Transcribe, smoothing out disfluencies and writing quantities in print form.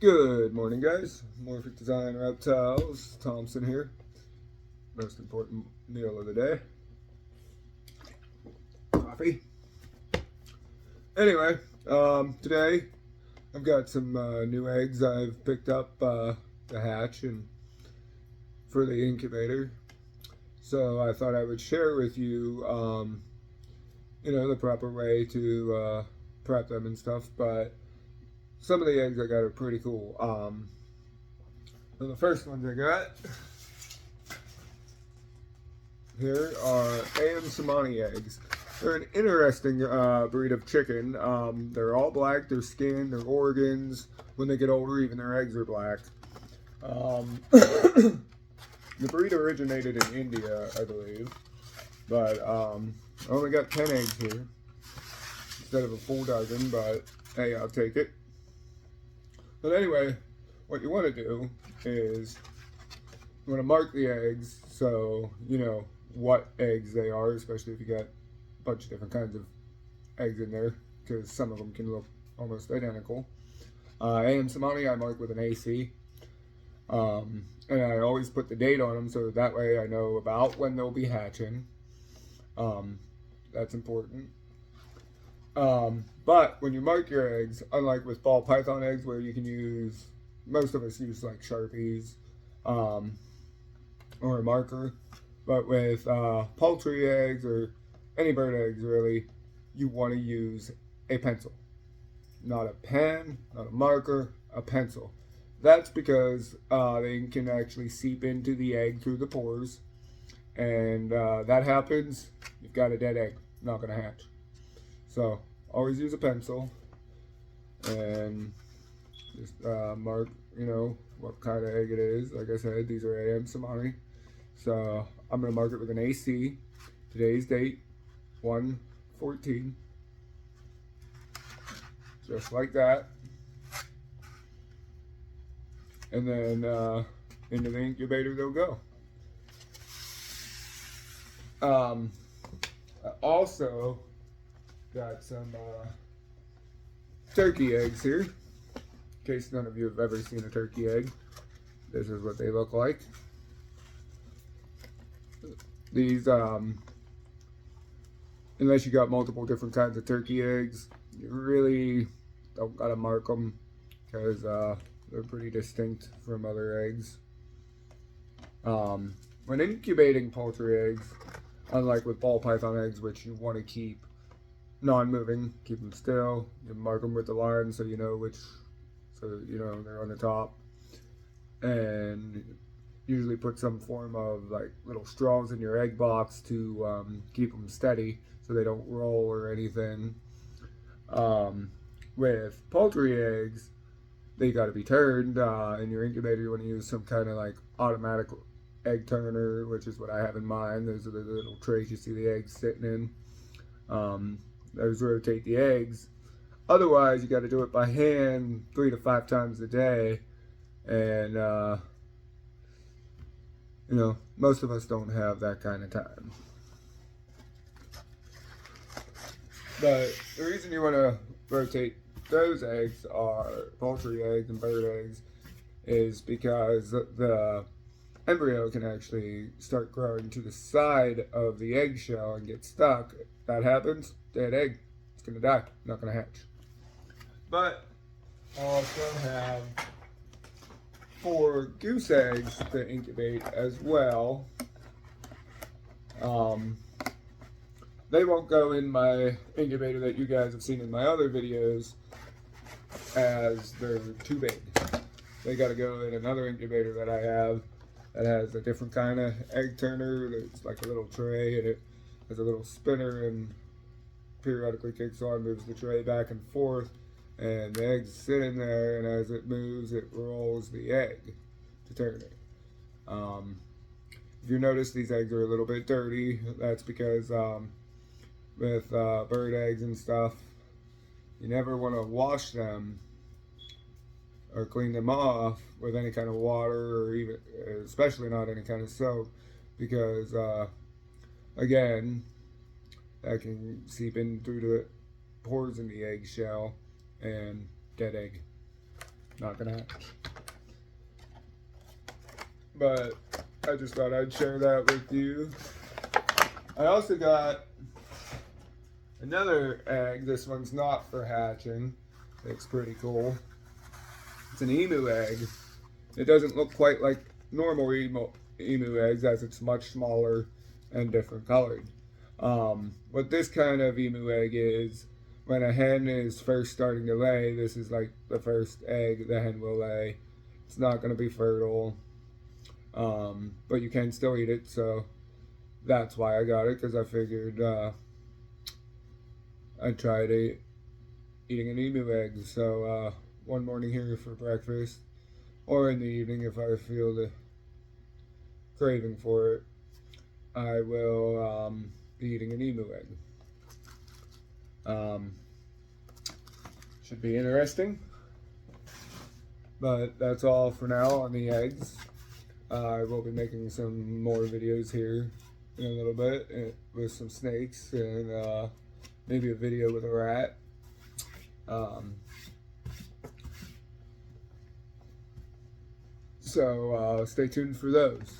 Good morning, guys. Morphic Design Reptiles. Thompson here. Most important meal of the day. Coffee. Anyway, today I've got some new eggs I've picked up to hatch and for the incubator. So I thought I would share with you, the proper way to prep them and stuff. But some of the eggs I got are pretty cool. So the first ones I got here are ayam cemani eggs. They're an interesting breed of chicken. They're all black, their skin, their organs. When they get older, even their eggs are black. The breed originated in India, I believe. But I only got 10 eggs here instead of a full dozen, but hey, I'll take it. But anyway, what you want to do is you want to mark the eggs so you know what eggs they are, especially if you got a bunch of different kinds of eggs in there, because some of them can look almost identical. Ayam cemani I mark with an AC, and I always put the date on them so that way I know about when they'll be hatching. That's important. But when you mark your eggs, unlike with ball python eggs where you can use, most of us use like Sharpies or a marker, but with poultry eggs or any bird eggs really, you want to use a pencil. Not a pen, not a marker, a pencil. That's because they can actually seep into the egg through the pores, and that happens, you've got a dead egg, not going to hatch. So always use a pencil and just mark, what kind of egg it is. Like I said, these are ayam cemani. So I'm going to mark it with an AC. Today's date, 1/14. Just like that. And then into the incubator they'll go. I also got some turkey eggs here. In case none of you have ever seen a turkey egg, this is what they look like. These, unless you got multiple different kinds of turkey eggs, you really don't gotta mark them because they're pretty distinct from other eggs. When incubating poultry eggs, unlike with ball python eggs, which you want to keep non-moving, keep them still, you mark them with the line so you know they're on the top, and usually put some form of like little straws in your egg box to keep them steady so they don't roll or anything. With poultry eggs, they got to be turned. In your incubator, you want to use some kind of like automatic egg turner, which is what I have in mine. Those are the little trays you see the eggs sitting in. Those rotate the eggs. Otherwise, you got to do it by hand 3 to 5 times a day, and most of us don't have that kind of time. But the reason you want to rotate those eggs, are poultry eggs and bird eggs, is because the embryo can actually start growing to the side of the eggshell and get stuck. If that happens, dead egg. It's going to die, not going to hatch. But I also have 4 goose eggs to incubate as well. They won't go in my incubator that you guys have seen in my other videos as they're too big. They got to go in another incubator that I have that has a different kind of egg turner. It's like a little tray, and it has a little spinner and periodically kicks on, moves the tray back and forth, and the eggs sit in there, and as it moves, it rolls the egg to turn it. If you notice, these eggs are a little bit dirty. That's because with bird eggs and stuff, you never want to wash them or clean them off with any kind of water, or even, especially not any kind of soap, because again, that can seep in through the pores in the eggshell and dead egg. not gonna hatch. But I just thought I'd share that with you. I also got another egg. This one's not for hatching. It's pretty cool. It's an emu egg. It doesn't look quite like normal emu eggs, as it's much smaller and different colored. What this kind of emu egg is, when a hen is first starting to lay, this is like the first egg the hen will lay. It's not going to be fertile, but you can still eat it, so that's why I got it, because I figured I'd try eating an emu egg. So one morning here for breakfast, or in the evening if I feel the craving for it, I will be eating an emu egg. Should be interesting. But that's all for now on the eggs. I will be making some more videos here in a little bit with some snakes, and maybe a video with a rat. So stay tuned for those.